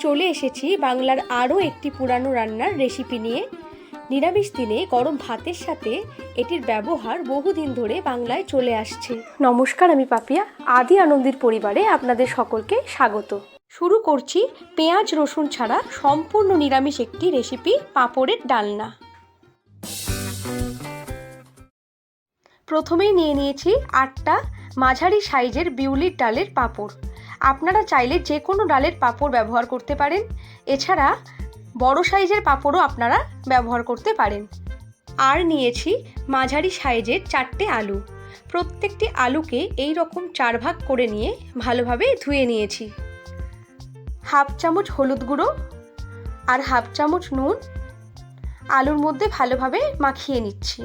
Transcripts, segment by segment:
চলে এসেছি বাংলার আরও একটি পুরানো রান্নার রেসিপি নিয়ে। নিরামিষ দিনে গরম ভাতের সাথে এটির ব্যবহার বহুদিন ধরে বাংলায় চলে আসছে। নমস্কার, আমি পাপিয়া। আদি আনন্দের পরিবারে আপনাদের সকলকে স্বাগত। শুরু করছি পেঁয়াজ রসুন ছাড়া সম্পূর্ণ নিরামিষ একটি রেসিপি, পাঁপড়ের ডালনা। প্রথমেই নিয়ে নিয়েছি 8টা মাঝারি সাইজের বিউলির ডালের পাঁপড়। আপনারা চাইলে যে কোনো ডালের পাঁপড় ব্যবহার করতে পারেন, এছাড়া বড় সাইজের পাঁপড়ও আপনারা ব্যবহার করতে পারেন। আর নিয়েছি মাঝারি সাইজের 4টে আলু। প্রত্যেকটি আলুকে এই রকম 4 ভাগ করে নিয়ে ভালোভাবে ধুয়ে নিয়েছি। হাফ চামচ হলুদ গুঁড়ো আর হাফ চামচ নুন আলুর মধ্যে ভালোভাবে মাখিয়ে নিচ্ছি।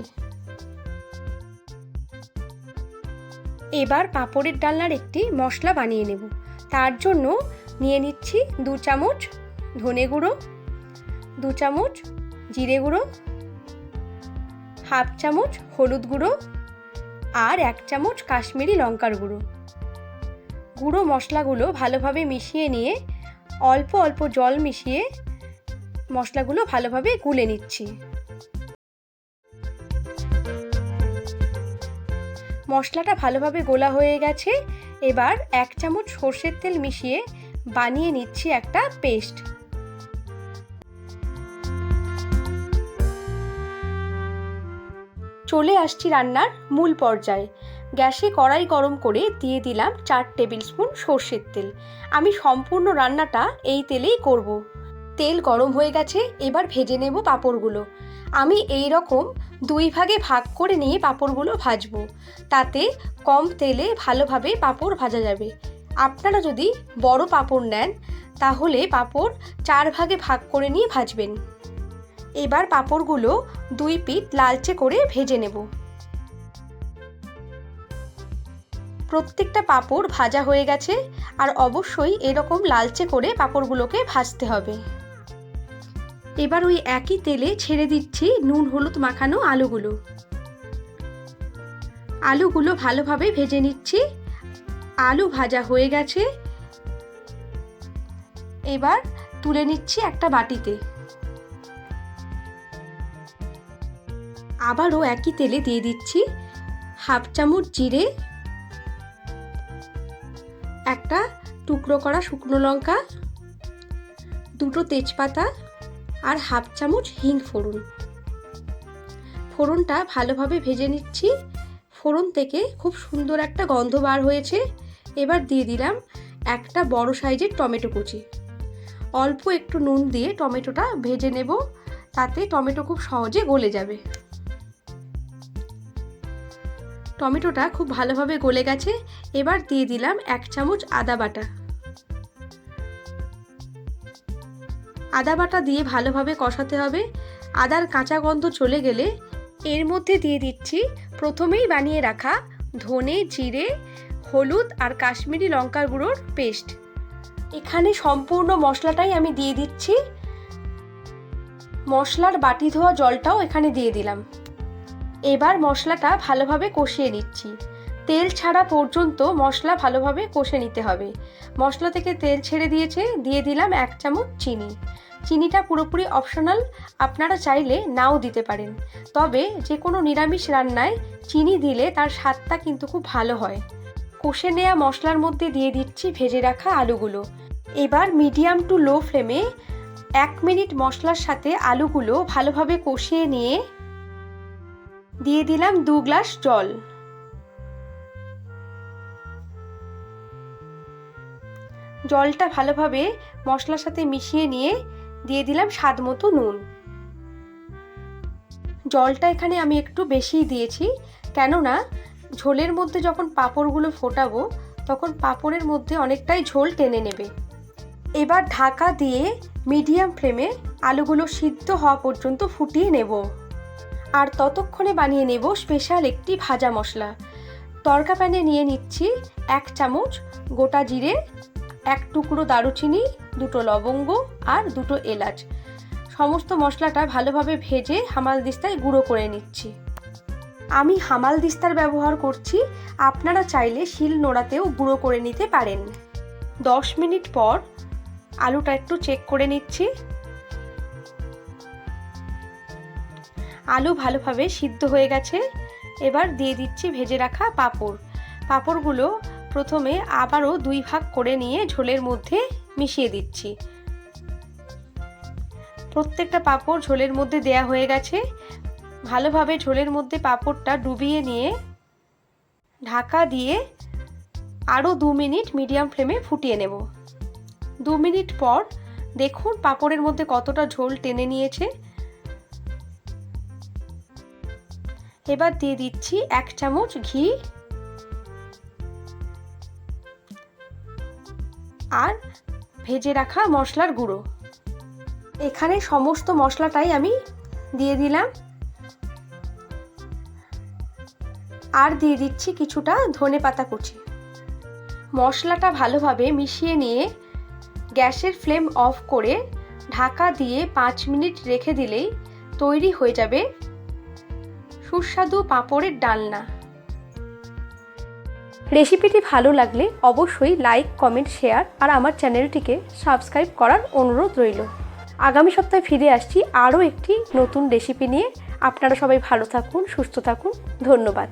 এবার পাঁপড়ের ডালনার একটি মশলা বানিয়ে নেব। তার জন্য নিয়ে নিচ্ছি 2 চামচ ধনে গুঁড়ো, 2 চামচ জিরে গুঁড়ো, হাফ চামচ হলুদ গুঁড়ো আর 1 চামচ কাশ্মীরি লঙ্কার গুঁড়ো। গুঁড়ো মশলাগুলো ভালোভাবে মিশিয়ে নিয়ে অল্প অল্প জল মিশিয়ে মশলাগুলো ভালোভাবে গুলে নিচ্ছি। মশলাটা ভালোভাবে গোলা হয়ে গেছে। এবার 1 চামচ সর্ষের তেল মিশিয়ে বানিয়ে নিচ্ছি একটা পেস্ট। চলে আসছি রান্নার মূল পর্যায়ে। গ্যাসে কড়াই গরম করে দিয়ে দিলাম 4 টেবিল স্পুন সর্ষের তেল। আমি সম্পূর্ণ রান্নাটা এই তেলেই করব। তেল গরম হয়ে গেছে, এবার ভেজে নেব পাঁপড়গুলো। আমি এই রকম 2 ভাগে ভাগ করে নিয়ে পাঁপড়গুলো ভাজবো, তাতে কম তেলে ভালোভাবে পাঁপড় ভাজা যাবে। আপনারা যদি বড় পাঁপড় নেন তাহলে পাঁপড় 4 ভাগে ভাগ করে নিয়ে ভাজবেন। এবার পাঁপড়গুলো 2 পিঠ লালচে করে ভেজে নেব। প্রত্যেকটা পাঁপড় ভাজা হয়ে গেছে, আর অবশ্যই এরকম লালচে করে পাঁপড়গুলোকে ভাজতে হবে। এবার ওই একই তেলে ছেড়ে দিচ্ছি নুন হলুদ মাখানো আলুগুলো। আলুগুলো ভালোভাবে ভেজে নিচ্ছি। আলু ভাজা হয়ে গেছে, এবার তুলে নিচ্ছি একটা বাটিতে। আবারও একই তেলে দিয়ে দিচ্ছি হাফ চামচ জিরে, একটা টুকরো করা শুকনো লঙ্কা, 2টো তেজপাতা আর হাফ চামচ হিং ফোড়ন। ফোড়নটা ভালোভাবে ভেজে নিচ্ছি। ফোড়ন থেকে খুব সুন্দর একটা গন্ধ বার হয়েছে। এবার দিয়ে দিলাম একটা বড় সাইজের টমেটো কুচি। অল্প একটু নুন দিয়ে টমেটোটা ভেজে নেব, তাতে টমেটো খুব সহজে গলে যাবে। টমেটোটা খুব ভালোভাবে গলে গেছে। এবার দিয়ে দিলাম 1 চামচ আদা বাটা। আদা বাটা দিয়ে ভালোভাবে কষাতে হবে। আদার কাঁচা গন্ধ চলে গেলে এর মধ্যে দিয়ে দিচ্ছি প্রথমেই বানিয়ে রাখা ধনে, জিরে, হলুদ আর কাশ্মীরি লঙ্কার গুঁড়োর পেস্ট। এখানে সম্পূর্ণ মশলাটাই আমি দিয়ে দিচ্ছি। মশলার বাটি ধোয়া জলটাও এখানে দিয়ে দিলাম। এবার মশলাটা ভালোভাবে কষিয়ে নিচ্ছি। তেল ছাড়া পর্যন্ত মশলা ভালোভাবে কষে নিতে হবে। মশলা থেকে তেল ছেড়ে দিয়েছে, দিয়ে দিলাম 1 চামচ চিনি। চিনিটা পুরোপুরি অপশনাল, আপনারা চাইলে নাও দিতে পারেন। তবে যে কোনো নিরামিষ রান্নায় চিনি দিলে তার স্বাদটা কিন্তু খুব ভালো হয়। কষে নেওয়া মশলার মধ্যে দিয়ে দিচ্ছি ভেজে রাখা আলুগুলো। এবার মিডিয়াম টু লো ফ্লেমে 1 মিনিট মশলার সাথে আলুগুলো ভালোভাবে কষিয়ে নিয়ে দিয়ে দিলাম 2 গ্লাস জল। জলটা ভালোভাবে মশলার সাথে মিশিয়ে নিয়ে দিয়ে দিলাম স্বাদ মতো নুন। জলটা এখানে আমি একটু বেশিই দিয়েছি, কেননা ঝোলের মধ্যে যখন পাঁপড়গুলো ফোটাবো তখন পাঁপড়ের মধ্যে অনেকটাই ঝোল টেনে নেবে। এবার ঢাকা দিয়ে মিডিয়াম ফ্লেমে আলুগুলো সিদ্ধ হওয়া পর্যন্ত ফুটিয়ে নেব। আর ততক্ষণে বানিয়ে নেব স্পেশাল একটি ভাজা মশলা। তড়কা প্যানে নিয়ে নিচ্ছি 1 চামচ গোটা জিরে, 1 টুকরো দারুচিনি, 2টো লবঙ্গ আর 2টো এলাচ। সমস্ত মশলাটা ভালোভাবে ভেজে হামালদিস্তায় গুঁড়ো করে নিচ্ছি। আমি হামালদিস্তার ব্যবহার করছি, আপনারা চাইলে শিল নোড়াতেও গুঁড়ো করে নিতে পারেন। 10 মিনিট পর আলুটা একটু চেক করে নিচ্ছি। আলু ভালোভাবে সিদ্ধ হয়ে গেছে। এবার দিয়ে দিচ্ছি ভেজে রাখা পাঁপড়। পাঁপড়গুলো প্রথমে আবারও 2 ভাগ করে নিয়ে ঝোলের মধ্যে মিশিয়ে দিচ্ছি। প্রত্যেকটা পাঁপড় ঝোলের মধ্যে দেয়া হয়ে গেছে। ভালোভাবে ঝোলের মধ্যে পাঁপড়টা ডুবিয়ে নিয়ে ঢাকা দিয়ে আরও 2 মিনিট মিডিয়াম ফ্লেমে ফুটিয়ে নেব। 2 মিনিট পর দেখুন পাঁপড়ের মধ্যে কতটা ঝোল টেনে নিয়েছে। এবার দিয়ে দিচ্ছি 1 চামচ ঘি আর ভেজে রাখা মশলার গুঁড়ো। এখানে সমস্ত মশলাটাই আমি দিয়ে দিলাম। আর দিয়ে দিচ্ছি কিছুটা ধনেপাতা কুচি। মশলাটা ভালোভাবে মিশিয়ে নিয়ে গ্যাসের ফ্লেম অফ করে ঢাকা দিয়ে 5 মিনিট রেখে দিলেই তৈরি হয়ে যাবে সুস্বাদু পাঁপড়ের ডালনা। রেসিপিটি ভালো লাগলে অবশ্যই লাইক, কমেন্ট, শেয়ার আর আমার চ্যানেলটিকে সাবস্ক্রাইব করার অনুরোধ রইল। আগামী সপ্তাহে ফিরে আসছি আরও একটি নতুন রেসিপি নিয়ে। আপনারা সবাই ভালো থাকুন, সুস্থ থাকুন। ধন্যবাদ।